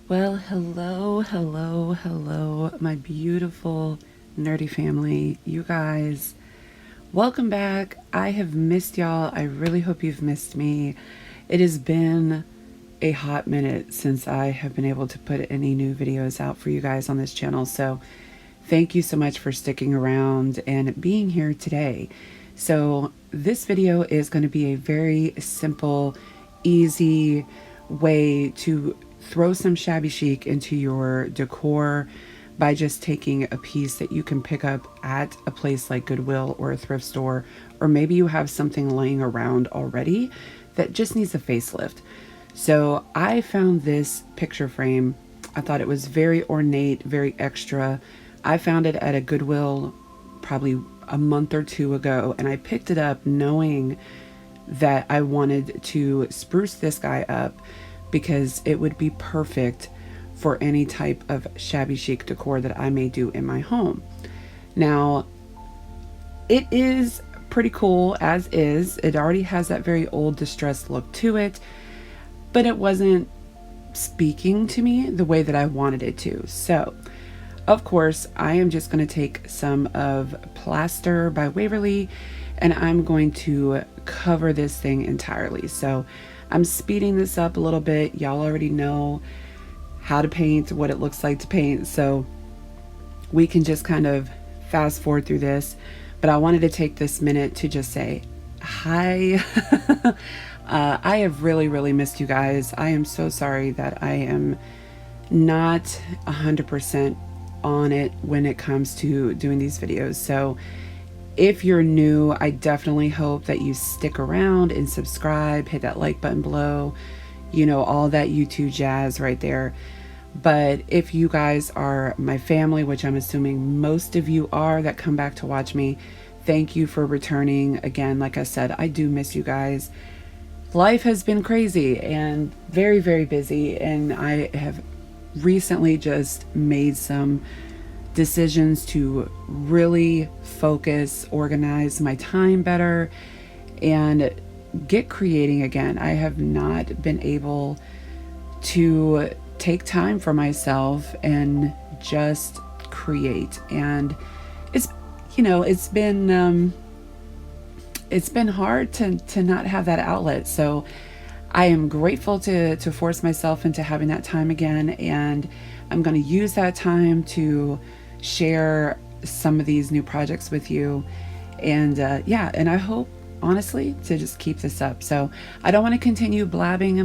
Well, hello, my beautiful nerdy family. You guys, welcome back. I have missed y'all. I really hope you've missed me. It has been a hot minute since I have been able to put any new videos out for you guys on this channel. So, thank you so much for sticking around and being here today. So, this video is going to be a very simple, easy way to throw some shabby chic into your decor by just taking a piece that you can pick up at a place like Goodwill or a thrift store, or maybe you have something laying around already that just needs a facelift. So I found this picture frame. I thought it was very ornate, very extra. I found it at a Goodwill probably a month or two ago, and I picked it up knowing that I wanted to spruce this guy up because it would be perfect for any type of shabby chic decor that I may do in my home. Now, it is pretty cool as is. It already has that very old distressed look to it, but it wasn't speaking to me the way that I wanted it to. So, of course, I am just going to take some of Plaster by Waverly and I'm going to cover this thing entirely. So I'm speeding this up a little bit. Y'all already know how to paint, what it looks like to paint. So we can just kind of fast forward through this. But I wanted to take this minute to just say hi. I have really missed you guys. I am so sorry that I am not 100% on it when it comes to doing these videos. So if you're new, I definitely hope that you stick around and subscribe, hit that like button below, you know, all that YouTube jazz right there. But if you guys are my family, which I'm assuming most of you are that come back to watch me, thank you for returning. Again, like I said, I do miss you guys. Life has been crazy and very busy, and I have recently just made some decisions to really focus, organize my time better, and get creating again. I have not been able to take time for myself and just create. And it's, you know, it's been hard to not have that outlet. So I am grateful to force myself into having that time again, and I'm going to use that time to share some of these new projects with you. And yeah, and I hope honestly to just keep this up. So I don't want to continue blabbing,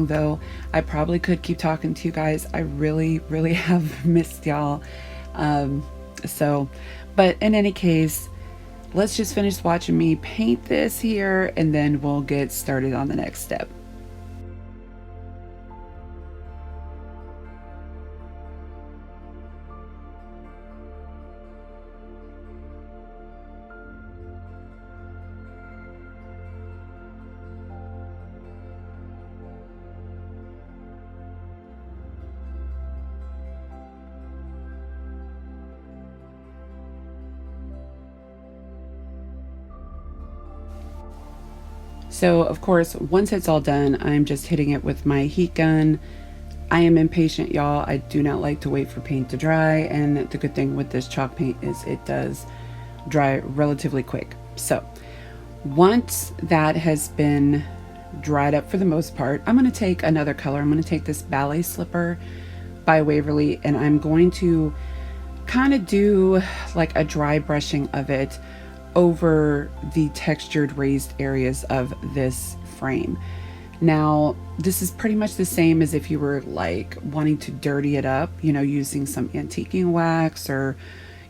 though I probably could keep talking to you guys. I really have missed y'all. So, but in any case, let's just finish watching me paint this here, and then we'll get started on the next step. So of course, once it's all done, I'm just hitting it with my heat gun. I am impatient, y'all. I do not like to wait for paint to dry, and the good thing with this chalk paint is it does dry relatively quick. So once that has been dried up for the most part, I'm going to take another color. I'm going to take this Ballet Slipper by Waverly, and I'm going to kind of do like a dry brushing of it over the textured raised areas of this frame. Now, this is pretty much the same as if you were like wanting to dirty it up, you know, using some antiquing wax or,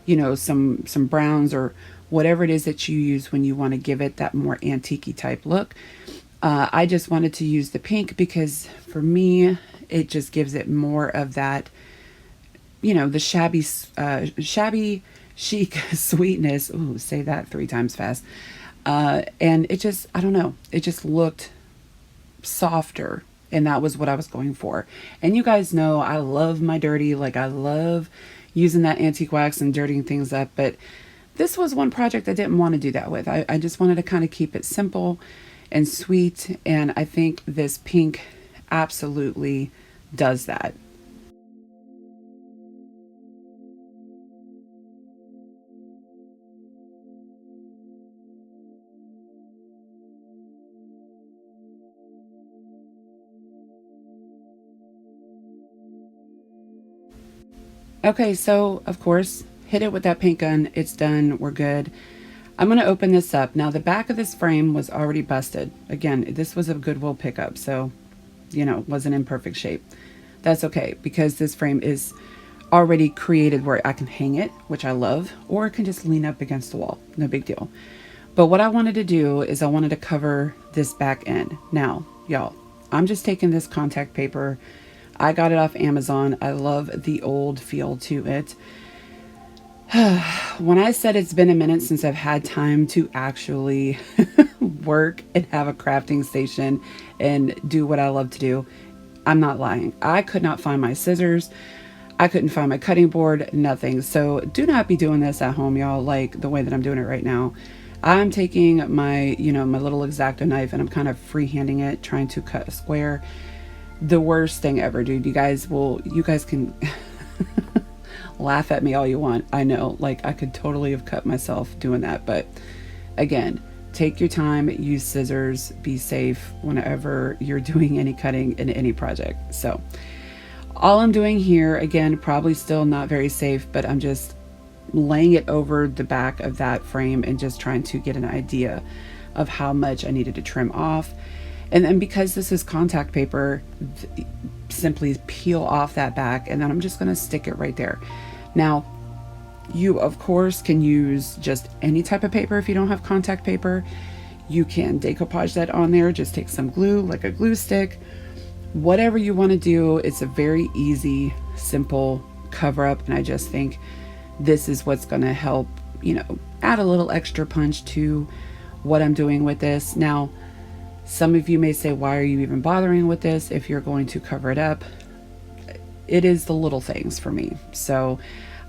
you know, some browns or whatever it is that you use when you want to give it that more antique-y type look. I just wanted to use the pink because for me, it just gives it more of that, you know, the shabby chic sweetness. Ooh, say that 3 times fast. And it just, I don't know, it just looked softer, and that was what I was going for. And you guys know I love my dirty, like I love using that antique wax and dirtying things up, but this was one project I didn't want to do that with. I just wanted to kind of keep it simple and sweet, and I think this pink absolutely does that. Okay, so of course, hit it with that paint gun. It's done. We're good. I'm going to open this up. Now, the back of this frame was already busted. Again, this was a Goodwill pickup, so, wasn't in perfect shape. That's okay, because this frame is already created where I can hang it, which I love, or it can just lean up against the wall. No big deal. But what I wanted to do is I wanted to cover this back end. Now, y'all, I'm just taking this contact paper. I got it off Amazon. I love the old feel to it. When I said it's been a minute since I've had time to actually work and have a crafting station and do what I love to do, I'm not lying. I could not find my scissors. I couldn't find my cutting board, nothing. So do not be doing this at home, y'all, like the way that I'm doing it right now. I'm taking my, my little X-Acto knife and I'm kind of freehanding it, trying to cut a square. The worst thing ever, dude. You guys can laugh at me all you want. I know, like, I could totally have cut myself doing that. But again, take your time, use scissors, be safe whenever you're doing any cutting in any project. So all I'm doing here, again, probably still not very safe, but I'm just laying it over the back of that frame and just trying to get an idea of how much I needed to trim off. And then because this is contact paper, simply peel off that back and then I'm just going to stick it right there. Now, you of course can use just any type of paper if you don't have contact paper. You can decoupage that on there, just take some glue, like a glue stick. Whatever you want to do, it's a very easy, simple cover up, and I just think this is what's going to help, add a little extra punch to what I'm doing with this. Now, some of you may say, why are you even bothering with this if you're going to cover it up? It is the little things for me. So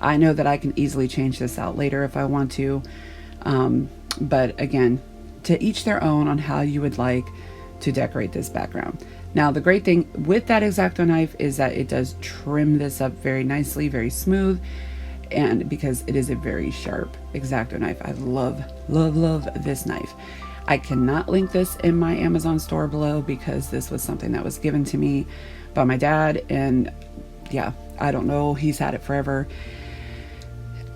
I know that I can easily change this out later if I want to. But again, to each their own on how you would like to decorate this background. Now, the great thing with that X-Acto knife is that it does trim this up very nicely, very smooth. And because it is a very sharp X-Acto knife, I love, love, love this knife. I cannot link this in my Amazon store below because this was something that was given to me by my dad. And yeah, I don't know. He's had it forever.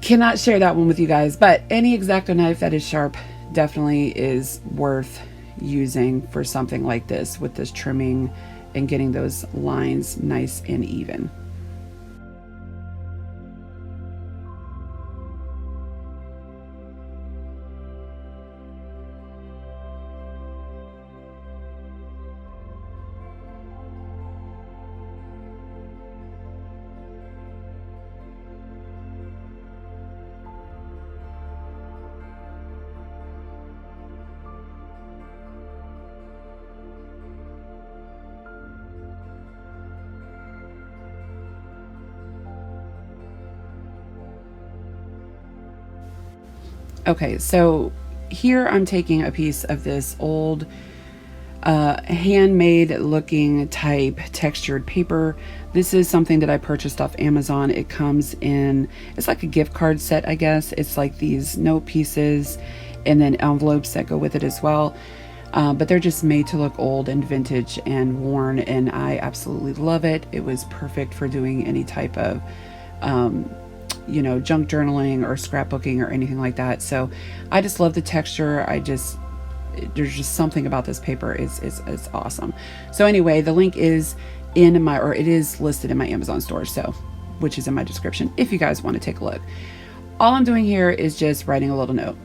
Cannot share that one with you guys, but any X-Acto knife that is sharp definitely is worth using for something like this with this trimming and getting those lines nice and even. Okay, so here I'm taking a piece of this old handmade looking type textured paper. This is something that I purchased off Amazon. It comes in, it's like a gift card set, I guess. It's like these note pieces and then envelopes that go with it as well. But they're just made to look old and vintage and worn, and I absolutely love it. It was perfect for doing any type of junk journaling or scrapbooking or anything like that. So I just love the texture. There's just something about this paper. It's awesome. So anyway, the link is it is listed in my Amazon store, so which is in my description if you guys want to take a look. All I'm doing here is just writing a little note.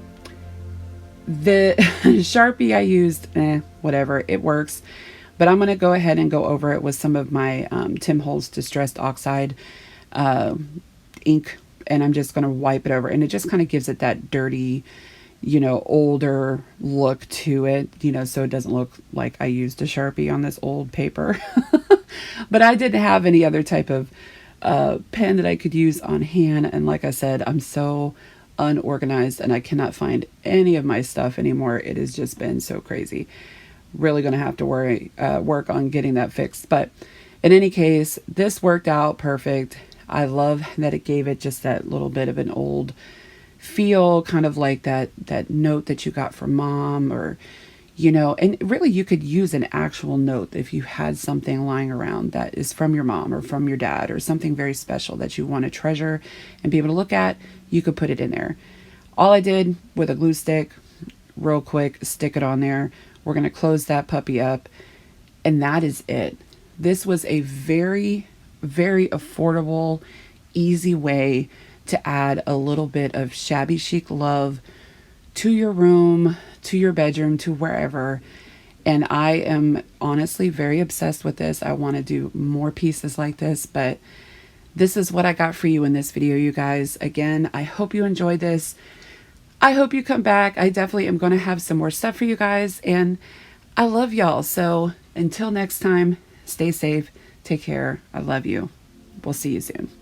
The Sharpie I used, whatever, it works. But I'm going to go ahead and go over it with some of my Tim Holtz Distressed Oxide ink, and I'm just going to wipe it over, and it just kind of gives it that dirty, older look to it, so it doesn't look like I used a Sharpie on this old paper. But I didn't have any other type of pen that I could use on hand, and like I said, I'm so unorganized and I cannot find any of my stuff anymore. It has just been so crazy. Really going to have to work on getting that fixed. But In any case, this worked out perfect. I love that it gave it just that little bit of an old feel, kind of like that note that you got from mom, or and really you could use an actual note if you had something lying around that is from your mom or from your dad, or something very special that you want to treasure and be able to look at. You could put it in there. All I did with a glue stick, real quick, stick it on there. We're going to close that puppy up, and that is it. This was a very, very affordable, easy way to add a little bit of shabby chic love to your room, to your bedroom, to wherever. And I am honestly very obsessed with this. I want to do more pieces like this, but this is what I got for you in this video, you guys. Again, I hope you enjoyed this. I hope you come back. I definitely am going to have some more stuff for you guys, and I love y'all. So until next time, stay safe, take care. I love you. We'll see you soon.